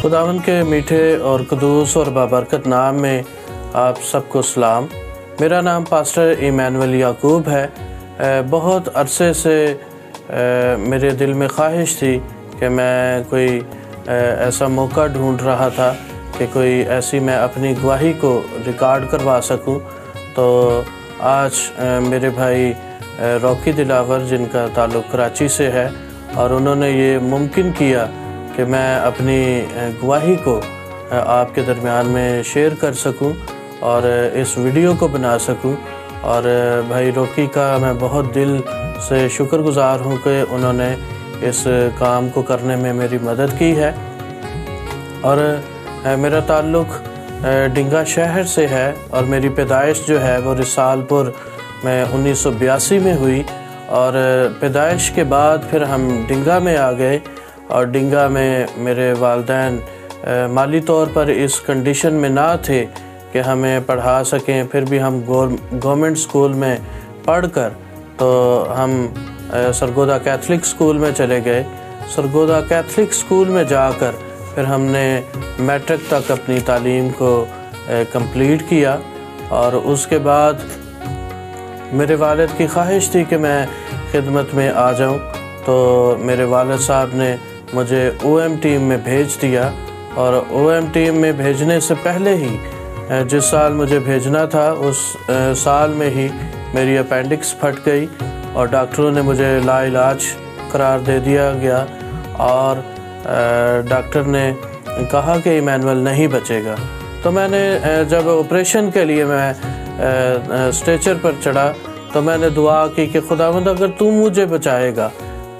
खुदावंद के मीठे और क़ुद्दूस और बाबरकत नाम में आप सबको सलाम। मेरा नाम पास्टर इमानुएल याकूब है। बहुत अरसे से मेरे दिल में ख्वाहिश थी कि मैं कोई ऐसा मौका ढूंढ रहा था कि कोई ऐसी मैं अपनी गवाही को रिकॉर्ड करवा सकूं। तो आज मेरे भाई रॉकी दिलावर, जिनका ताल्लुक़ कराची से है, और उन्होंने ये मुमकिन किया कि मैं अपनी गवाही को आपके दरमियान में शेयर कर सकूं और इस वीडियो को बना सकूं। और भाई रॉकी का मैं बहुत दिल से शुक्रगुज़ार हूं कि उन्होंने इस काम को करने में मेरी मदद की है। और मेरा ताल्लुक़ डिंगा शहर से है और मेरी पैदाइश जो है वो रिसालपुर में 1982 में हुई। और पैदाइश के बाद फिर हम डिंगा में आ गए और डिंगा में मेरे वालिदैन माली तौर पर इस कंडीशन में ना थे कि हमें पढ़ा सकें। फिर भी हम गवर्नमेंट स्कूल में पढ़कर तो हम सरगोदा कैथलिक स्कूल में चले गए। सरगोदा कैथलिक स्कूल में जाकर फिर हमने मैट्रिक तक अपनी तालीम को कंप्लीट किया। और उसके बाद मेरे वालिद की ख्वाहिश थी कि मैं खिदमत में आ जाऊं, तो मेरे वालिद साहब ने मुझे ओएम टीम में भेज दिया। और ओएम टीम में भेजने से पहले ही जिस साल मुझे भेजना था उस साल में ही मेरी अपेंडिक्स फट गई और डॉक्टरों ने मुझे लाइलाज करार दे दिया गया। और डॉक्टर ने कहा कि इमानुएल नहीं बचेगा। तो मैंने जब ऑपरेशन के लिए मैं स्ट्रेचर पर चढ़ा तो मैंने दुआ की कि खुदावंद, अगर तू मुझे बचाएगा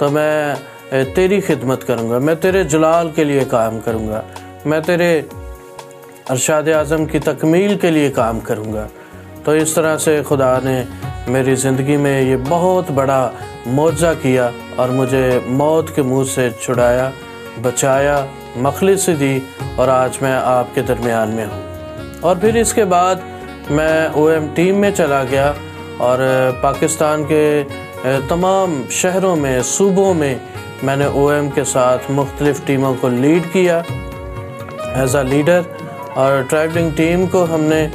तो मैं तेरी खिदमत करूँगा, मैं तेरे जलाल के लिए काम करूँगा, मैं तेरे अरशाद आज़म की तकमील के लिए काम करूँगा। तो इस तरह से खुदा ने मेरी ज़िंदगी में ये बहुत बड़ा मौजज़ा किया और मुझे मौत के मुँह से छुड़ाया, बचाया, मखलिसी दी और आज मैं आपके दरमियान में हूँ। और फिर इसके बाद मैं ओएम टीम में चला गया और पाकिस्तान के तमाम शहरों में, सूबों में मैंने ओएम के साथ मुख्तलिफ़ टीमों को लीड किया एज आ लीडर। और ट्रैवलिंग टीम को हमने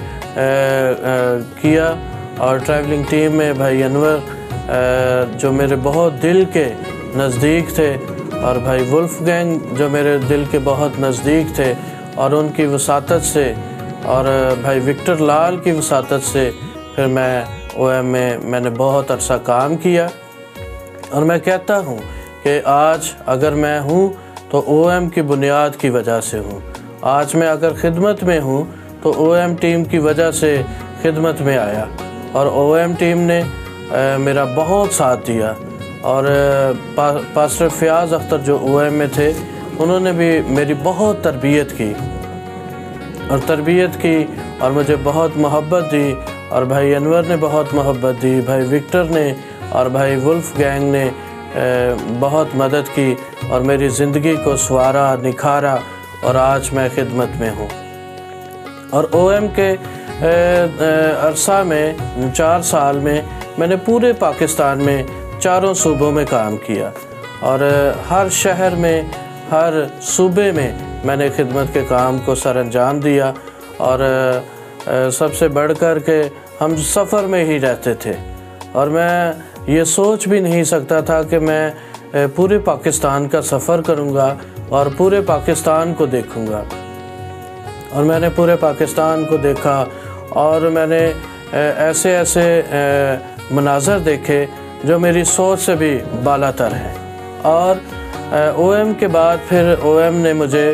किया। और ट्रैवलिंग टीम में भाई अनवर जो मेरे बहुत दिल के नज़दीक थे, और भाई वुल्फ गैंग जो मेरे दिल के बहुत नज़दीक थे, और उनकी वसातत से और भाई विक्टर लाल की वसातत से फिर मैं ओएम में मैंने बहुत अरसा काम किया। और मैं कहता हूँ कि आज अगर मैं हूँ तो ओएम की बुनियाद की वजह से हूँ। आज मैं अगर खिदमत में हूँ तो ओएम टीम की वजह से खिदमत में आया और ओएम टीम ने मेरा बहुत साथ दिया। और पास्टर फ़याज़ अख्तर जो ओएम में थे, उन्होंने भी मेरी बहुत तरबियत की और मुझे बहुत मोहब्बत दी। और भाई अनवर ने बहुत मोहब्बत दी, भाई विक्टर ने और भाई वुल्फ गैंग ने बहुत मदद की और मेरी ज़िंदगी को संवारा, निखारा और आज मैं खिदमत में हूँ। और ओएम के अरसा में 4 साल में मैंने पूरे पाकिस्तान में 4 सूबों में काम किया और हर शहर में, हर सूबे में मैंने खिदमत के काम को सर अंजाम दिया। और सबसे बढ़ कर के हम सफ़र में ही रहते थे और मैं ये सोच भी नहीं सकता था कि मैं पूरे पाकिस्तान का सफ़र करूँगा और पूरे पाकिस्तान को देखूँगा। और मैंने पूरे पाकिस्तान को देखा और मैंने ऐसे मनाज़र देखे जो मेरी सोच से भी बालातर हैं। और ओएम के बाद फिर ओएम ने मुझे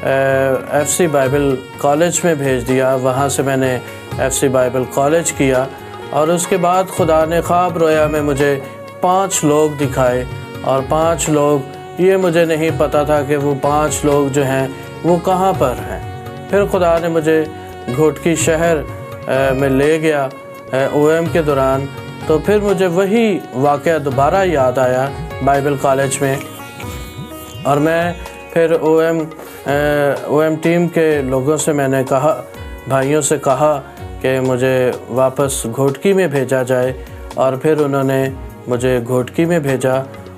एफसी बाइबल कॉलेज में भेज दिया। वहाँ से मैंने एफसी बाइबल कॉलेज किया और उसके बाद खुदा ने ख्वाब रोया में मुझे 5 लोग दिखाए। और 5 लोग, ये मुझे नहीं पता था कि वो 5 लोग जो हैं वो कहाँ पर हैं। फिर खुदा ने मुझे घोटकी शहर में ले गया ओएम के दौरान। तो फिर मुझे वही वाक़या दोबारा याद आया बाइबल कॉलेज में। और मैं फिर ओएम टीम के लोगों से मैंने कहा, भाइयों से कहा कि मुझे वापस घोटकी में भेजा जाए। और फिर उन्होंने मुझे घोटकी में भेजा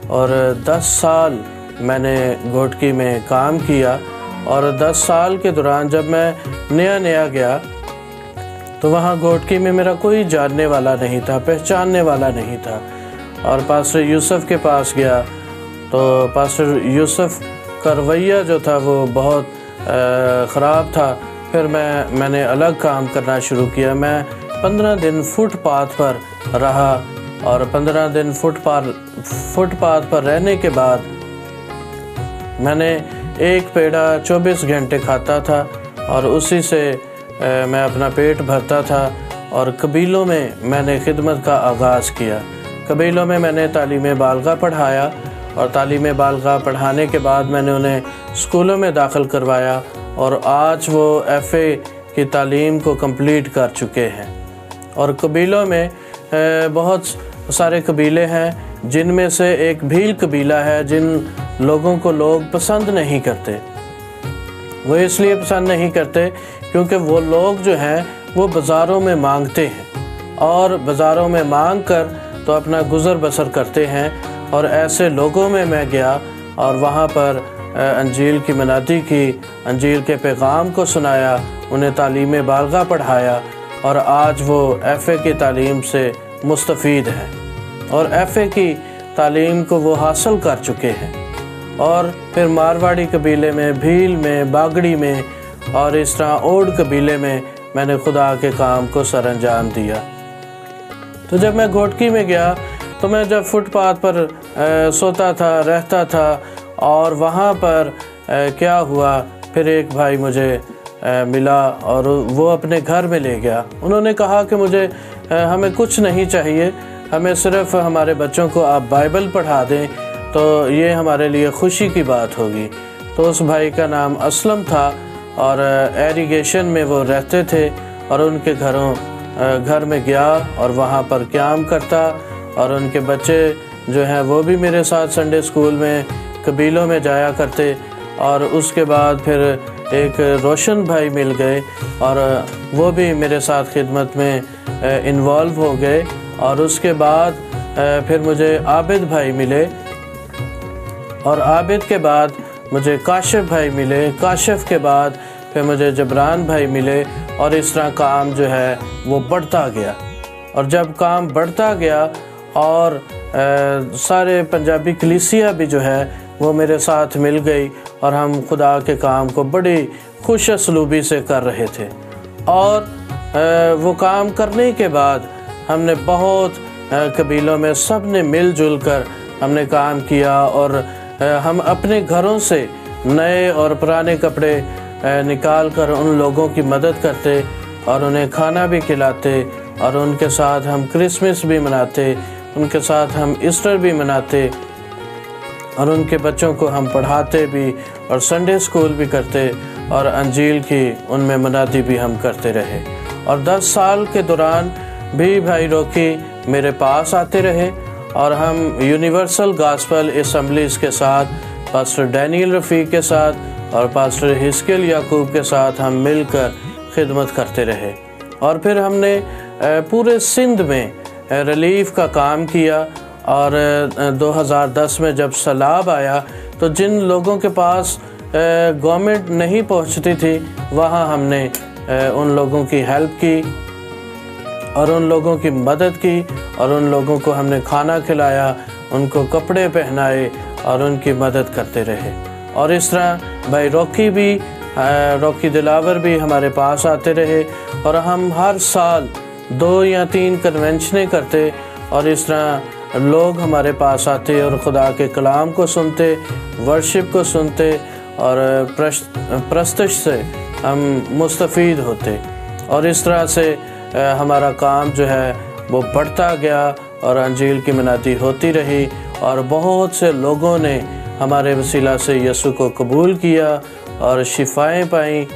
और 10 साल मैंने घोटकी में काम किया। और 10 साल के दौरान जब मैं नया गया तो वहाँ घोटकी में मेरा कोई जानने वाला नहीं था, पहचानने वाला नहीं था। और पास्टर यूसुफ के पास गया तो पास्टर यूसुफ का रवैया जो था वो बहुत ख़राब था। फिर मैंने अलग काम करना शुरू किया। मैं 15 दिन फुटपाथ पर रहा और 15 दिन फुटपाथ पर रहने के बाद मैंने एक पेड़ा 24 घंटे खाता था और उसी से मैं अपना पेट भरता था। और कबीलों में मैंने खिदमत का आगाज़ किया। कबीलों में मैंने तालीम बालगा पढ़ाया और तालीम बालगा पढ़ाने के बाद मैंने उन्हें स्कूलों में दाखिल करवाया और आज वो FA की तालीम को कंप्लीट कर चुके हैं। और कबीलों में बहुत सारे कबीले हैं जिनमें से एक भील कबीला है जिन लोगों को लोग पसंद नहीं करते। वो इसलिए पसंद नहीं करते क्योंकि वो लोग जो हैं वो बाज़ारों में मांगते हैं और बाज़ारों में मांग कर तो अपना गुज़र बसर करते हैं। और ऐसे लोगों में मैं गया और वहाँ पर अंजील की मनादी की, अंजील के पैगाम को सुनाया, उन्हें तालीम बालगा पढ़ाया और आज वो FA की तालीम से मुस्तफ़ीद हैं और FA की तालीम को वो हासिल कर चुके हैं। और फिर मारवाड़ी कबीले में, भील में, बागड़ी में और इस तरह ओड कबीले में मैंने खुदा के काम को सरअंजाम दिया। तो जब मैं घोटकी में गया तो मैं जब फुटपाथ पर सोता था, रहता था और वहाँ पर क्या हुआ, फिर एक भाई मुझे मिला और वो अपने घर में ले गया। उन्होंने कहा कि हमें कुछ नहीं चाहिए, हमें सिर्फ हमारे बच्चों को आप बाइबल पढ़ा दें तो ये हमारे लिए खुशी की बात होगी। तो उस भाई का नाम असलम था और एरीगेशन में वो रहते थे और उनके घर में गया और वहाँ पर क़याम करता और उनके बच्चे जो हैं वो भी मेरे साथ संडे स्कूल में कबीलों में जाया करते। और उसके बाद फिर एक रोशन भाई मिल गए और वो भी मेरे साथ खिदमत में इन्वॉल्व हो गए। और उसके बाद फिर मुझे आबिद भाई मिले और आबिद के बाद मुझे काशिफ भाई मिले, काशिफ के बाद फिर मुझे जबरान भाई मिले और इस तरह काम जो है वो बढ़ता गया। और जब काम बढ़ता गया और सारे पंजाबी कलीसिया भी जो है वो मेरे साथ मिल गई और हम खुदा के काम को बड़ी खुश असलूबी से कर रहे थे। और वो काम करने के बाद हमने बहुत कबीलों में सब ने मिलजुल कर हमने काम किया और हम अपने घरों से नए और पुराने कपड़े निकाल कर उन लोगों की मदद करते और उन्हें खाना भी खिलाते और उनके साथ हम क्रिसमस भी मनाते, उनके साथ हम ईस्टर भी मनाते और उनके बच्चों को हम पढ़ाते भी और संडे स्कूल भी करते और अंजील की उनमें मनादी भी हम करते रहे। और 10 साल के दौरान भी भाई रोकी मेरे पास आते रहे और हम यूनिवर्सल गॉस्पेल असेंबलीज़ के साथ, पास्टर डैनियल रफ़ीक के साथ और पास्टर हिस्कियल याकूब के साथ हम मिलकर खिदमत करते रहे। और फिर हमने पूरे सिंध में रिलीफ का काम किया। और 2010 में जब सैलाब आया तो जिन लोगों के पास गवर्नमेंट नहीं पहुंचती थी वहां हमने उन लोगों की हेल्प की और उन लोगों की मदद की और उन लोगों को हमने खाना खिलाया, उनको कपड़े पहनाए और उनकी मदद करते रहे। और इस तरह भाई रॉकी दिलावर भी हमारे पास आते रहे और हम हर साल 2 या 3 कन्वेंशनें करते और इस तरह लोग हमारे पास आते और खुदा के कलाम को सुनते, वर्शिप को सुनते और प्रस्तश से हम मुस्तफ़ीद होते। और इस तरह से हमारा काम जो है वो बढ़ता गया और अंजील की मनाती होती रही और बहुत से लोगों ने हमारे वसीला से यीशु को कबूल किया और शिफाएं पाई।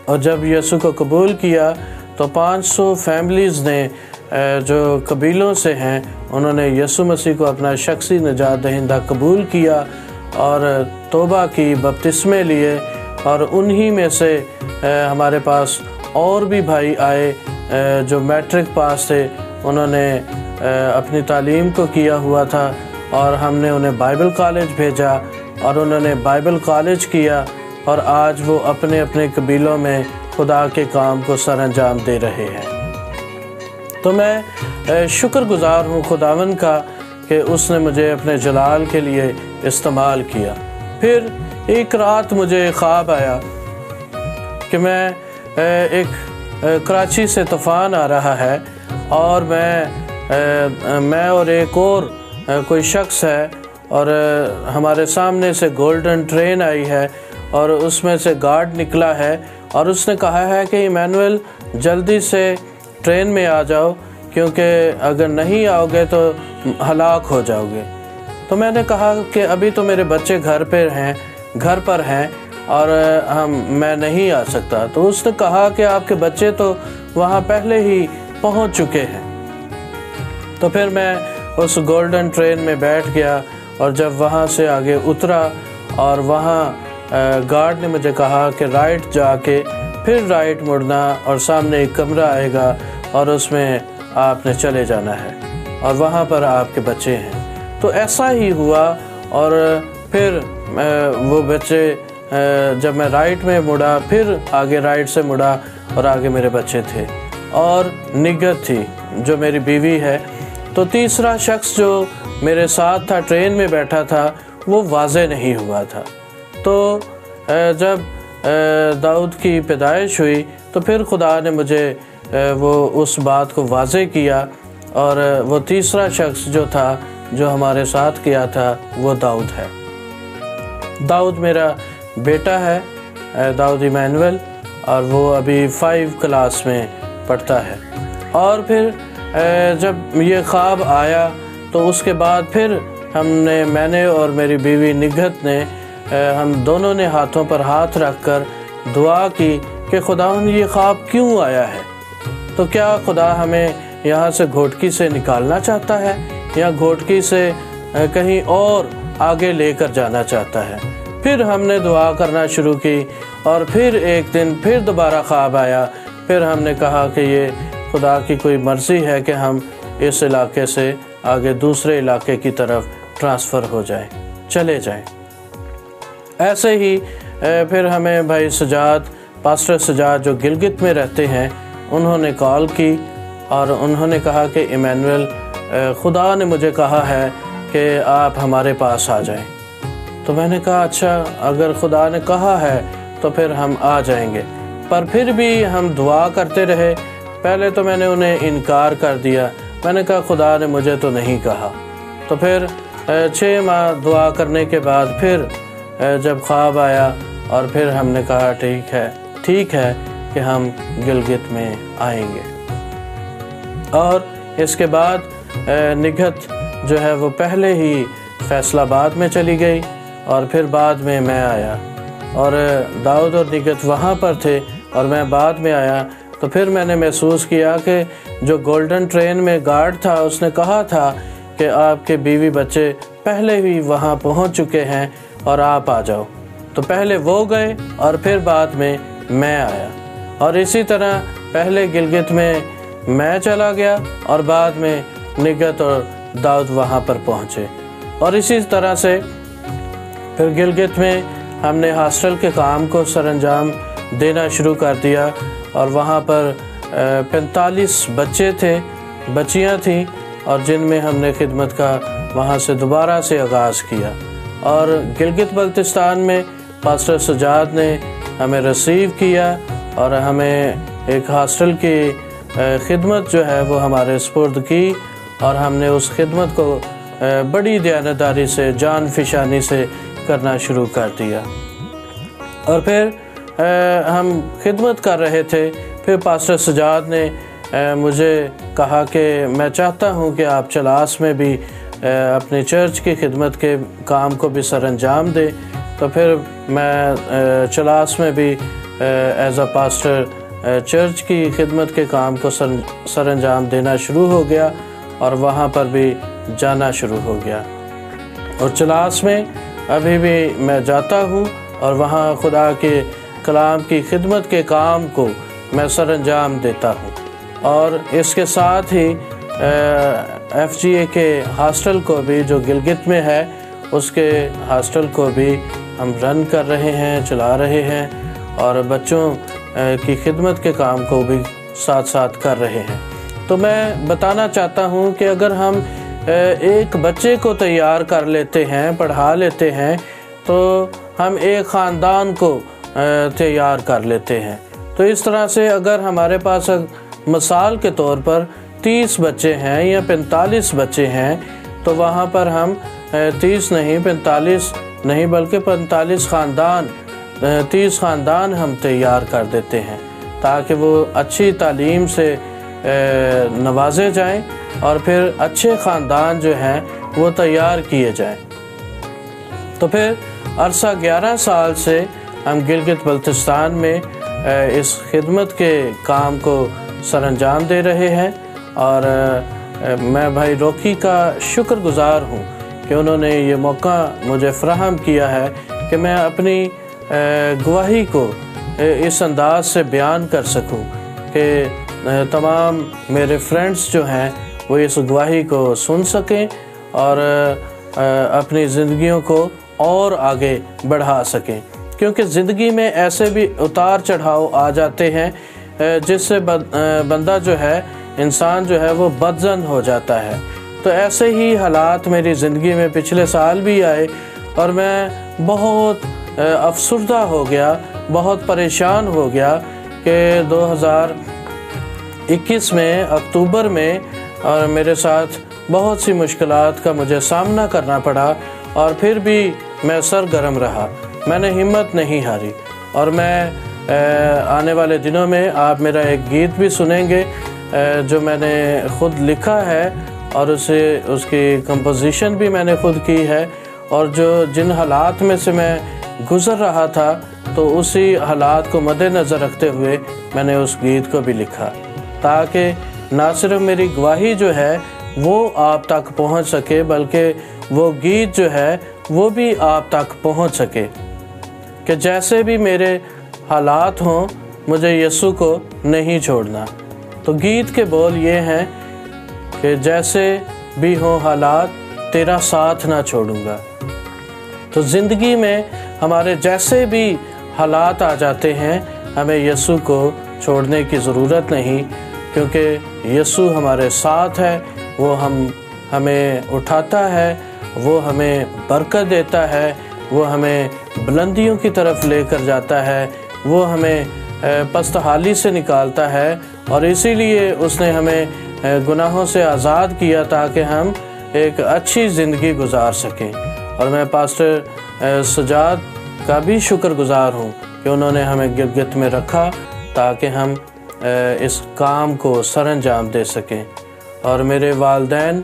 और जब यीशु को कबूल किया तो 500 फैमिलीज़ ने जो कबीलों से हैं उन्होंने यीशु मसीह को अपना शख्सी निजात दहिंदा कबूल किया और तौबा की, बपतिस्मे लिए। और उन्हीं में से हमारे पास और भी भाई आए जो मैट्रिक पास थे, उन्होंने अपनी तालीम को किया हुआ था और हमने उन्हें बाइबल कॉलेज भेजा और उन्होंने बाइबल कॉलेज किया और आज वो अपने अपने कबीलों में खुदा के काम को सरअंजाम दे रहे हैं। तो मैं शुक्रगुज़ार हूँ खुदावन का कि उसने मुझे अपने जलाल के लिए इस्तेमाल किया। फिर एक रात मुझे ख्वाब आया कि एक कराची से तूफ़ान आ रहा है और मैं और एक और कोई शख्स है और हमारे सामने से गोल्डन ट्रेन आई है और उसमें से गार्ड निकला है और उसने कहा है कि इमैनुअल जल्दी से ट्रेन में आ जाओ, क्योंकि अगर नहीं आओगे तो हलाक हो जाओगे। तो मैंने कहा कि अभी तो मेरे बच्चे घर पर हैं और मैं नहीं आ सकता। तो उसने कहा कि आपके बच्चे तो वहाँ पहले ही पहुँच चुके हैं। तो फिर मैं उस गोल्डन ट्रेन में बैठ गया और जब वहाँ से आगे उतरा और वहाँ गार्ड ने मुझे कहा कि राइट जाके फिर राइट मुड़ना और सामने एक कमरा आएगा और उसमें आपने चले जाना है और वहाँ पर आपके बच्चे हैं। तो ऐसा ही हुआ और फिर वो बच्चे जब मैं राइट में मुड़ा फिर आगे राइट से मुड़ा और आगे मेरे बच्चे थे और निगत थी जो मेरी बीवी है। तो तीसरा शख्स जो मेरे साथ था ट्रेन में बैठा था वो वाज़े नहीं हुआ था। तो जब दाऊद की पैदाइश हुई तो फिर खुदा ने मुझे वो उस बात को वाज़े किया और वो तीसरा शख्स जो था जो हमारे साथ किया था वो दाऊद है। दाऊद मेरा बेटा है, दाऊद इमैनुअल, और वो अभी 5 क्लास में पढ़ता है। और फिर जब ये ख्वाब आया तो उसके बाद फिर मैंने और मेरी बीवी निगहत ने हम दोनों ने हाथों पर हाथ रखकर दुआ की कि खुदावन ये ख्वाब क्यों आया है, तो क्या खुदा हमें यहाँ से घोटकी से निकालना चाहता है या घोटकी से कहीं और आगे लेकर जाना चाहता है। फिर हमने दुआ करना शुरू की और फिर एक दिन फिर दोबारा ख्वाब आया। फिर हमने कहा कि ये खुदा की कोई मर्ज़ी है कि हम इस इलाके से आगे दूसरे इलाके की तरफ ट्रांसफ़र हो जाएं, चले जाएं। ऐसे ही फिर हमें भाई पास्टर सजाद जो गिलगित में रहते हैं उन्होंने कॉल की और उन्होंने कहा कि इमैनुअल खुदा ने मुझे कहा है कि आप हमारे पास आ जाएं। तो मैंने कहा अच्छा, अगर खुदा ने कहा है तो फिर हम आ जाएंगे। पर फिर भी हम दुआ करते रहे। पहले तो मैंने उन्हें इनकार कर दिया, मैंने कहा खुदा ने मुझे तो नहीं कहा। तो फिर 6 माह दुआ करने के बाद फिर जब ख्वाब आया और फिर हमने कहा ठीक है कि हम गिलगित में आएंगे। और इसके बाद निगहत जो है वो पहले ही फैसलाबाद में चली गई और फिर बाद में मैं आया और दाऊद और निगहत वहाँ पर थे और मैं बाद में आया। तो फिर मैंने महसूस किया कि जो गोल्डन ट्रेन में गार्ड था उसने कहा था कि आपके बीवी बच्चे पहले ही वहाँ पहुँच चुके हैं और आप आ जाओ। तो पहले वो गए और फिर बाद में मैं आया और इसी तरह पहले गिलगित में मैं चला गया और बाद में निगहत और दाऊद वहाँ पर पहुँचे। और इसी तरह से फिर गिलगित में हमने हॉस्टल के काम को सरअंजाम देना शुरू कर दिया और वहाँ पर 45 बच्चे थे, बच्चियाँ थीं और जिनमें हमने खिदमत का वहाँ से दोबारा से आगाज़ किया। और गिलगित बल्तिस्तान में पास्टर सजाद ने हमें रिसीव किया और हमें एक हॉस्टल की खिदमत जो है वो हमारे सुपुर्द की और हमने उस खिदमत को बड़ी दयानतदारी से जान फिशानी से करना शुरू कर दिया। और फिर हम खिदमत कर रहे थे। फिर पास्टर सजाद ने मुझे कहा कि मैं चाहता हूं कि आप चलास में भी अपनी चर्च की खिदमत के काम को भी सरअंजाम दें। तो फिर मैं चलास में भी एज अ पास्टर चर्च की खिदमत के काम को सरअंजाम देना शुरू हो गया और वहाँ पर भी जाना शुरू हो गया। और चलास में अभी भी मैं जाता हूँ और वहाँ खुदा के कलाम की खिदमत के काम को मैं सरअंजाम देता हूँ। और इसके साथ ही FGA के हॉस्टल को भी जो गिलगित में है उसके हॉस्टल को भी हम रन कर रहे हैं, चला रहे हैं और बच्चों की खिदमत के काम को भी साथ साथ कर रहे हैं। तो मैं बताना चाहता हूँ कि अगर हम एक बच्चे को तैयार कर लेते हैं, पढ़ा लेते हैं, तो हम एक ख़ानदान को तैयार कर लेते हैं। तो इस तरह से अगर हमारे पास मिसाल के तौर पर 30 बच्चे हैं या 45 बच्चे हैं, तो वहाँ पर हम 30 नहीं, 45 नहीं, बल्कि 45 ख़ानदान, 30 ख़ानदान हम तैयार कर देते हैं, ताकि वो अच्छी तालीम से नवाजे जाएं और फिर अच्छे ख़ानदान जो हैं वो तैयार किए जाएं। तो फिर अरसा 11 साल से हम गिलगित बल्तिस्तान में इस खिदमत के काम को सरअंजाम दे रहे हैं और मैं भाई रॉकी का शुक्रगुज़ार हूँ कि उन्होंने ये मौका मुझे फ़राहम किया है कि मैं अपनी गवाही को इस अंदाज से बयान कर सकूं कि तमाम मेरे फ्रेंड्स जो हैं वो इस गवाही को सुन सकें और अपनी ज़िंदगियों को और आगे बढ़ा सकें, क्योंकि ज़िंदगी में ऐसे भी उतार चढ़ाव आ जाते हैं जिससे बंदा जो है, इंसान जो है वो बदज़न हो जाता है। तो ऐसे ही हालात मेरी ज़िंदगी में पिछले साल भी आए और मैं बहुत अफसरदा हो गया, बहुत परेशान हो गया कि 2021 में अक्टूबर में और मेरे साथ बहुत सी मुश्किलात का मुझे सामना करना पड़ा और फिर भी मैं सरगर्म रहा, मैंने हिम्मत नहीं हारी। और मैं आने वाले दिनों में आप मेरा एक गीत भी सुनेंगे जो मैंने ख़ुद लिखा है और उसकी कंपोजिशन भी मैंने ख़ुद की है, और जिन हालात में से मैं गुज़र रहा था तो उसी हालात को मद्देनज़र रखते हुए मैंने उस गीत को भी लिखा, ताकि ना सिर्फ मेरी गवाही जो है वो आप तक पहुंच सके, बल्कि वो गीत जो है वो भी आप तक पहुंच सके कि जैसे भी मेरे हालात हों, मुझे यीशु को नहीं छोड़ना। तो गीत के बोल ये हैं कि जैसे भी हों हालात, तेरा साथ ना छोड़ूंगा। तो ज़िंदगी में हमारे जैसे भी हालात आ जाते हैं, हमें यीशु को छोड़ने की ज़रूरत नहीं, क्योंकि यीशु हमारे साथ है। वो हमें उठाता है, वो हमें बरकत देता है, वो हमें बुलंदियों की तरफ लेकर जाता है, वो हमें पस्तहाली से निकालता है, और इसीलिए उसने हमें गुनाहों से आज़ाद किया ताकि हम एक अच्छी ज़िंदगी गुजार सकें। और मैं पास्टर सजाद का भी शुक्रगुज़ार हूँ कि उन्होंने हमें गिलगित में रखा ताकि हम इस काम को सरअंजाम दे सकें। और मेरे वालिदैन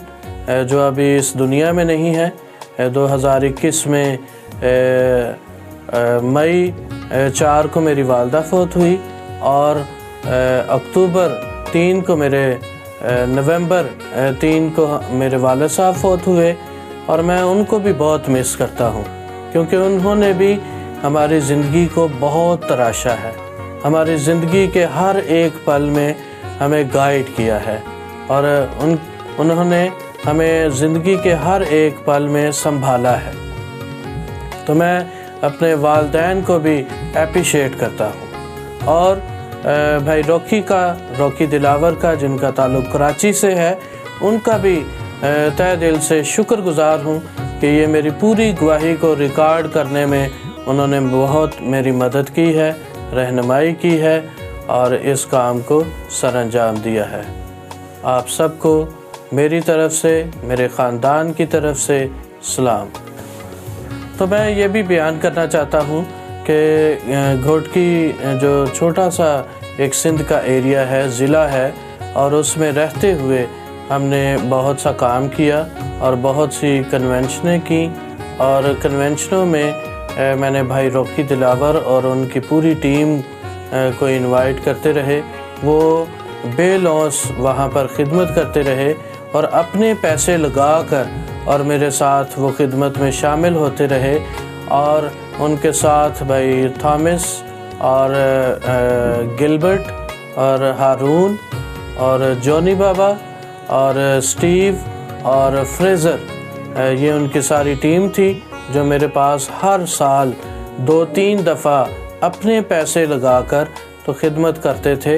जो अभी इस दुनिया में नहीं है, 2021 में मई 4 को मेरी वालदा फौत हुई और अक्टूबर 3 को नवंबर 3 को मेरे वालिद साहब फौत हुए। और मैं उनको भी बहुत मिस करता हूँ, क्योंकि उन्होंने भी हमारी ज़िंदगी को बहुत तराशा है, हमारी ज़िंदगी के हर एक पल में हमें गाइड किया है और उन्होंने हमें ज़िंदगी के हर एक पल में संभाला है। तो मैं अपने वालिदैन को भी एप्रिशिएट करता हूँ। और भाई रॉकी दिलावर का, जिनका ताल्लुक़ कराची से है, उनका भी तहे दिल से शुक्रगुज़ार हूँ कि ये मेरी पूरी गवाही को रिकॉर्ड करने में उन्होंने बहुत मेरी मदद की है, रहनुमाई की है और इस काम को सरअंजाम दिया है। आप सबको मेरी तरफ़ से, मेरे ख़ानदान की तरफ़ से सलाम। तो मैं ये भी बयान करना चाहता हूँ कि घोटकी जो छोटा सा एक सिंध का एरिया है, ज़िला है, और उसमें रहते हुए हमने बहुत सा काम किया और बहुत सी कन्वेंशनें की। और कन्वेंशनों में मैंने भाई रॉकी दिलावर और उनकी पूरी टीम को इनवाइट करते रहे। वो बेलौस वहाँ पर ख़िदमत करते रहे और अपने पैसे लगाकर और मेरे साथ वो ख़िदमत में शामिल होते रहे। और उनके साथ भाई थॉमस और गिलबर्ट और हारून और जॉनी बाबा और स्टीव और फ्रेज़र, ये उनकी सारी टीम थी। जो मेरे पास हर साल 2-3 दफ़ा अपने पैसे लगाकर तो खिदमत करते थे।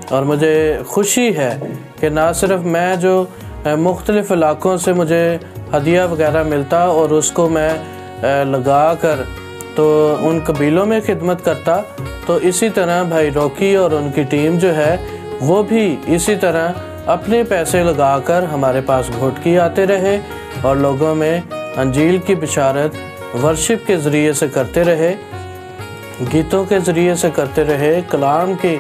और मुझे खुशी है कि ना सिर्फ मैं जो मुख्तलिफ़ इलाक़ों से मुझे हदिया वगैरह मिलता और उसको मैं लगा कर तो उन कबीलों में खिदमत करता, तो इसी तरह भाई रॉकी और उनकी टीम जो है वो भी इसी तरह अपने पैसे लगाकर हमारे पास घोटकी आते रहे और लोगों में अंजील की बिशारत वर्शिप के ज़रिए से करते रहे, गीतों के ज़रिए से करते रहे, कलाम की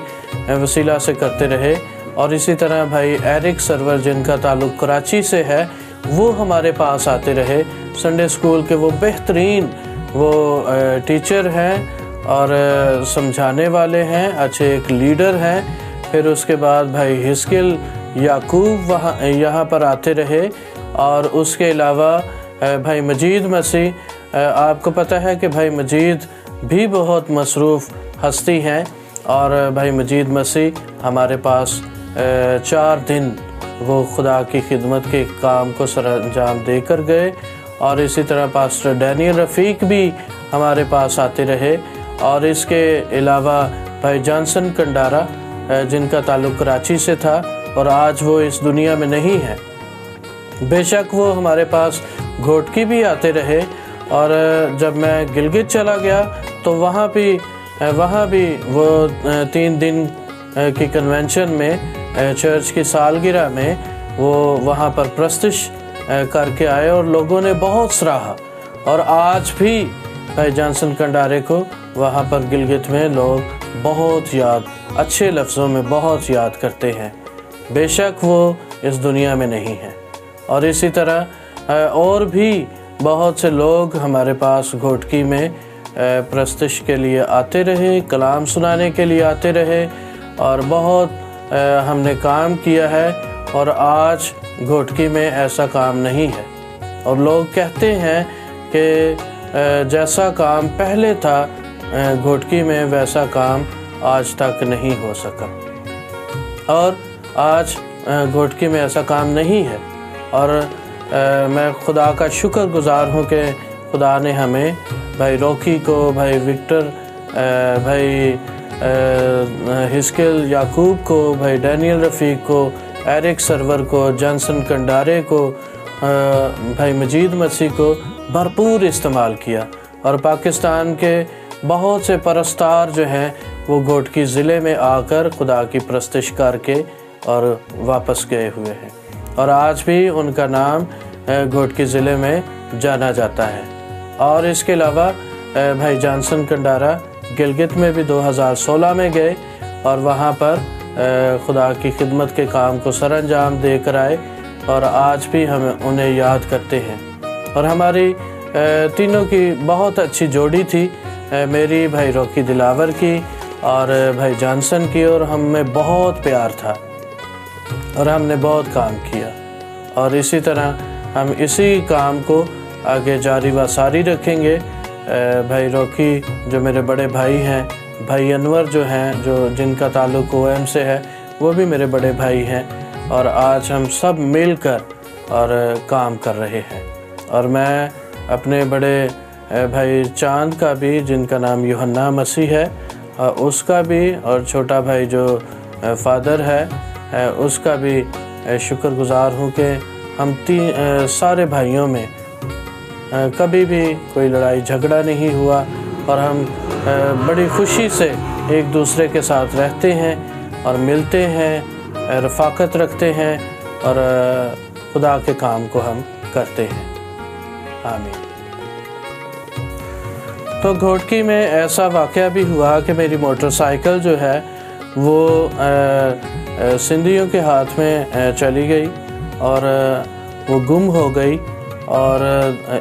वसीला से करते रहे। और इसी तरह भाई एरिक सर्वर जिनका ताल्लुक़ कराची से है वो हमारे पास आते रहे। संडे स्कूल के वो बेहतरीन वो टीचर हैं और समझाने वाले हैं, अच्छे एक लीडर हैं। फिर उसके बाद भाई हिस्किल याकूब यहाँ पर आते रहे। और उसके अलावा भाई मजीद मसीह, आपको पता है कि भाई मजीद भी बहुत मसरूफ़ हस्ती हैं और भाई मजीद मसीह हमारे पास 4 दिन वो खुदा की खिदमत के काम को सरअंजाम देकर गए। और इसी तरह पास्टर डैनियल रफ़ीक भी हमारे पास आते रहे। और इसके अलावा भाई जॉनसन कंडारा जिनका ताल्लुक़ कराची से था और आज वो इस दुनिया में नहीं है, बेशक वो हमारे पास घोटकी भी आते रहे। और जब मैं गिलगित चला गया तो वहाँ भी वो 3 दिन की कन्वेंशन में चर्च की सालगिरह में वो वहाँ पर प्रस्तुत करके आए और लोगों ने बहुत सराहा। और आज भी भाई जॉनसन कंडारे को वहाँ पर गिलगित में लोग बहुत अच्छे लफ्ज़ों में बहुत याद करते हैं, बेशक वो इस दुनिया में नहीं है। और इसी तरह और भी बहुत से लोग हमारे पास घोटकी में प्रस्तुत के लिए आते रहे, कलाम सुनाने के लिए आते रहे और बहुत हमने काम किया है। और आज घोटकी में ऐसा काम नहीं है और लोग कहते हैं कि जैसा काम पहले था घोटकी में वैसा काम आज तक नहीं हो सका। और आज घोटकी में ऐसा काम नहीं है। और मैं खुदा का शुक्रगुज़ार हूँ कि खुदा ने हमें भाई रॉकी को, भाई विक्टर, भाई हिस्किल याकूब को, भाई डैनियल रफ़ीक को, एरिक सर्वर को, जॉनसन कंडारे को, भाई मजीद मसीह को भरपूर इस्तेमाल किया। और पाकिस्तान के बहुत से परस्तार जो हैं वो घोटकी ज़िले में आकर खुदा की प्रस्तुत करके और वापस गए हुए हैं और आज भी उनका नाम घोटकी ज़िले में जाना जाता है। और इसके अलावा भाई जॉनसन कंडारा गिलगित में भी 2016 में गए और वहाँ पर खुदा की खिदमत के काम को सरअंजाम देकर आए और आज भी हम उन्हें याद करते हैं। और हमारी तीनों की बहुत अच्छी जोड़ी थी, मेरी, भाई रॉकी दिलावर की और भाई जॉनसन की, और हम में बहुत प्यार था और हमने बहुत काम किया। और इसी तरह हम इसी काम को आगे जारी व सारी रखेंगे। भाई रॉकी जो मेरे बड़े भाई हैं, भाई अनवर जो हैं, जो जिनका ताल्लुक़ OM से है, वो भी मेरे बड़े भाई हैं और आज हम सब मिलकर और काम कर रहे हैं। और मैं अपने बड़े भाई चांद का भी, जिनका नाम यूहन्ना मसीह है, उसका भी, और छोटा भाई जो फादर है उसका भी शुक्रगुज़ार हूँ कि हम सारे भाइयों में कभी भी कोई लड़ाई झगड़ा नहीं हुआ और हम बड़ी खुशी से एक दूसरे के साथ रहते हैं और मिलते हैं, रफ़ाकत रखते हैं और खुदा के काम को हम करते हैं। आमीन। तो घोटकी में ऐसा वाक़या भी हुआ कि मेरी मोटरसाइकिल जो है वो सिंधियों के हाथ में चली गई और वो गुम हो गई और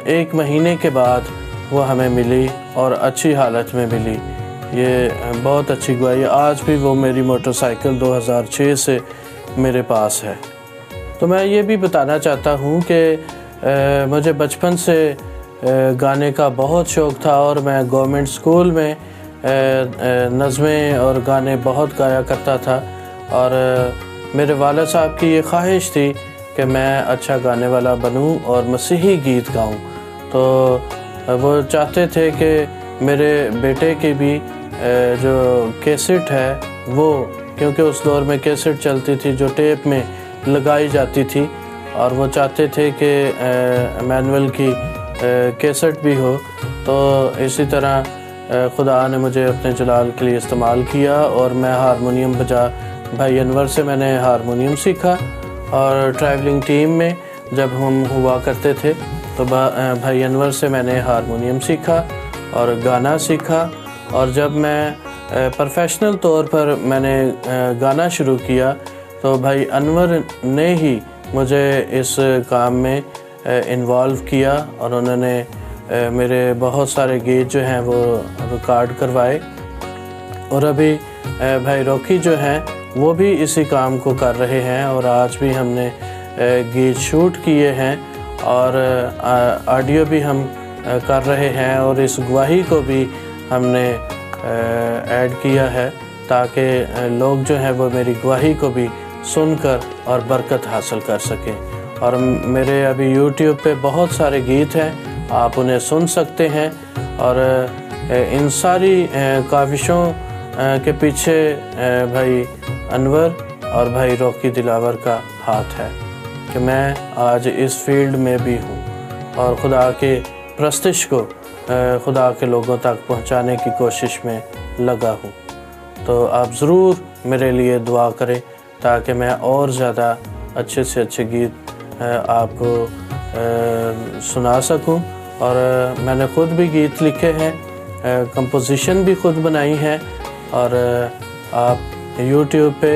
1 महीने के बाद वो हमें मिली और अच्छी हालत में मिली। ये बहुत अच्छी गवाही। आज भी वो मेरी मोटरसाइकिल 2006 से मेरे पास है। तो मैं ये भी बताना चाहता हूँ कि मुझे बचपन से गाने का बहुत शौक़ था और मैं गवर्नमेंट स्कूल में नज़में और गाने बहुत गाया करता था और मेरे वालिद साहब की ये ख्वाहिश थी कि मैं अच्छा गाने वाला बनूं और मसीही गीत गाऊं। तो वो चाहते थे कि मेरे बेटे की भी जो कैसेट है वो, क्योंकि उस दौर में कैसेट चलती थी जो टेप में लगाई जाती थी, और वो चाहते थे कि इमैनुअल की कैसेट भी हो। तो इसी तरह खुदा ने मुझे अपने जलाल के लिए इस्तेमाल किया और मैं हारमोनियम बजा भाई अनवर से मैंने हारमोनियम सीखा। और ट्रैवलिंग टीम में जब हम हुआ करते थे तो भाई अनवर से मैंने हारमोनियम सीखा और गाना सीखा। और जब मैं प्रोफेशनल तौर पर मैंने गाना शुरू किया तो भाई अनवर ने ही मुझे इस काम में इन्वॉल्व किया और उन्होंने मेरे बहुत सारे गीत जो हैं वो रिकॉर्ड करवाए। और अभी भाई रॉकी जो हैं वो भी इसी काम को कर रहे हैं और आज भी हमने गीत शूट किए हैं और ऑडियो भी हम कर रहे हैं और इस गवाही को भी हमने ऐड किया है ताकि लोग जो हैं वो मेरी गवाही को भी सुनकर और बरकत हासिल कर सकें। और मेरे अभी YouTube पे बहुत सारे गीत हैं, आप उन्हें सुन सकते हैं। और इन सारी काविशों के पीछे भाई अनवर और भाई रॉकी दिलावर का हाथ है कि मैं आज इस फील्ड में भी हूँ और खुदा के प्रस्तिश को खुदा के लोगों तक पहुँचाने की कोशिश में लगा हूँ। तो आप ज़रूर मेरे लिए दुआ करें ताकि मैं और ज़्यादा अच्छे से अच्छे गीत आपको सुना सकूं। और मैंने ख़ुद भी गीत लिखे हैं, कंपोजिशन भी ख़ुद बनाई है। और आप YouTube पे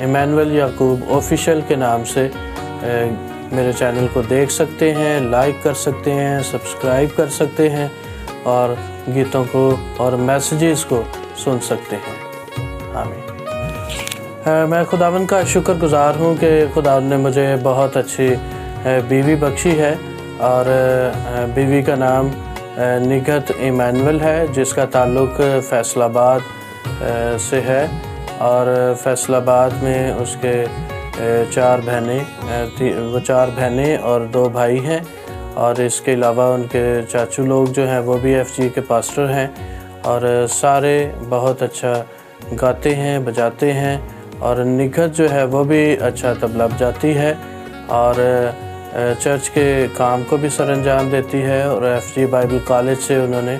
इमैनुअल याकूब ऑफिशियल के नाम से मेरे चैनल को देख सकते हैं, लाइक कर सकते हैं, सब्सक्राइब कर सकते हैं और गीतों को और मैसेजेस को सुन सकते हैं। आमीन। मैं खुदावंद का शुक्रगुज़ार हूँ कि खुदावंद ने मुझे बहुत अच्छी बीवी बख्शी है और बीवी का नाम निगहत इमैनुअल है जिसका ताल्लुक़ फैसलाबाद से है। और फैसलाबाद में उसके 4 बहनें और 2 भाई हैं। और इसके अलावा उनके चाचू लोग जो हैं वो भी FG के पास्टर हैं और सारे बहुत अच्छा गाते हैं, बजाते हैं। और निगहत जो है वो भी अच्छा तबला बजाती है और चर्च के काम को भी सरअंजाम देती है। और FG बाइबल कॉलेज से उन्होंने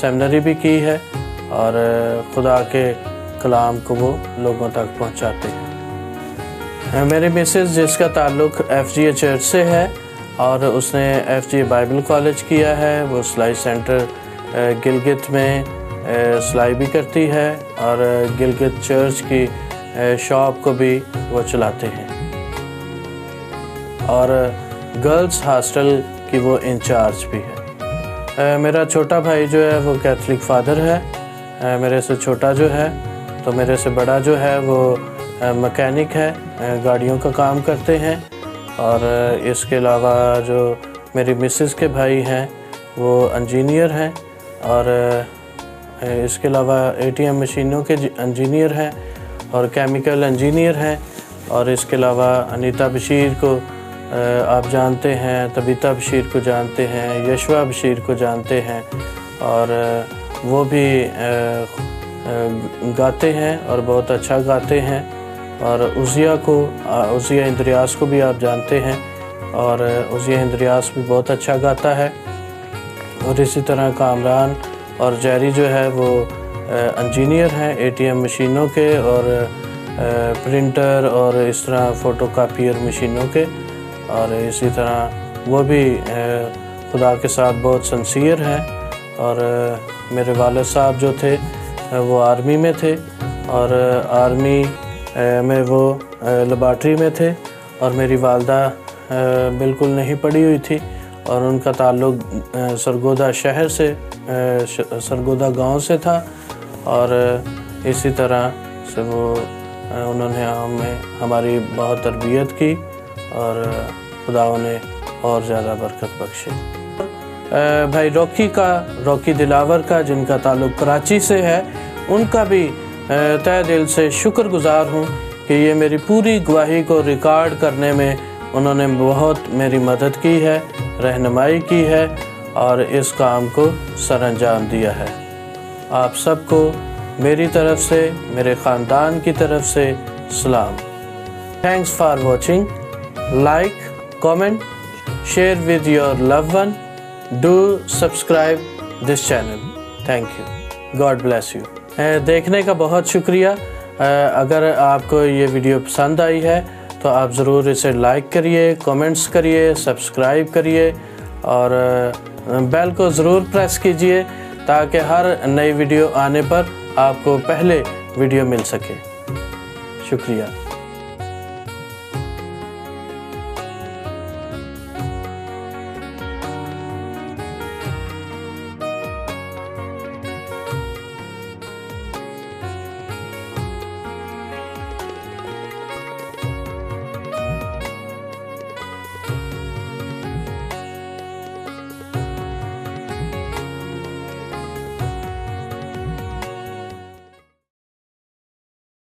सेमिनरी भी की है और खुदा के कलाम को वो लोगों तक पहुंचाते हैं। मेरी मिसेस जिसका ताल्लुक़ FG चर्च से है और उसने FG बाइबल कॉलेज किया है, वो सिलाई सेंटर गिलगित में सिलाई भी करती है और गिलगित चर्च की शॉप को भी वो चलाते हैं। और गर्ल्स हॉस्टल की वो इंचार्ज भी है। मेरा छोटा भाई जो है वो कैथलिक फादर है, मेरे से छोटा जो है, तो मेरे से बड़ा जो है वो मैकेनिक है, गाड़ियों का काम करते हैं। और इसके अलावा जो मेरी मिसेस के भाई हैं वो इंजीनियर हैं और इसके अलावा ATM मशीनों के इंजीनियर हैं और केमिकल इंजीनियर हैं। और इसके अलावा अनीता बशीर को आप जानते हैं, तबीता बशीर को जानते हैं, यशवा बशीर को जानते हैं और वो भी गाते हैं और बहुत अच्छा गाते हैं। और उज़िया इंद्रियास को भी आप जानते हैं और उज़िया इंद्रियास भी बहुत अच्छा गाता है। और इसी तरह कामरान और जैरी जो है वो इंजीनियर हैं ATM मशीनों के और प्रिंटर और इस तरह फ़ोटोकॉपियर मशीनों के। और इसी तरह वो भी खुदा के साथ बहुत सिंसियर हैं। और मेरे वालिद साहब जो थे वो आर्मी में थे और आर्मी में वो लेबॉर्ट्री में थे। और मेरी वालदा बिल्कुल नहीं पढ़ी हुई थी और उनका ताल्लुक़ सरगोदा शहर से सरगोदा गांव से था। और इसी तरह से वो उन्होंने हमारी बहुत तरबियत की और खुदा ने और ज़्यादा बरकत बख्शे। भाई रॉकी दिलावर का जिनका ताल्लुक़ कराची से है, उनका भी तहे दिल से शुक्रगुज़ार हूँ कि ये मेरी पूरी गवाही को रिकॉर्ड करने में उन्होंने बहुत मेरी मदद की है, रहनुमाई की है। और इस काम को सरअंजाम दिया है। आप सबको मेरी तरफ से, मेरे ख़ानदान की तरफ से सलाम। Thanks for watching. Like, comment, share with your love one. Do subscribe this channel. Thank you. God bless you. देखने का बहुत शुक्रिया। अगर आपको ये वीडियो पसंद आई है तो आप ज़रूर इसे लाइक करिए, कमेंट्स करिए, सब्सक्राइब करिए और बेल को ज़रूर प्रेस कीजिए ताकि हर नई वीडियो आने पर आपको पहले वीडियो मिल सके। शुक्रिया।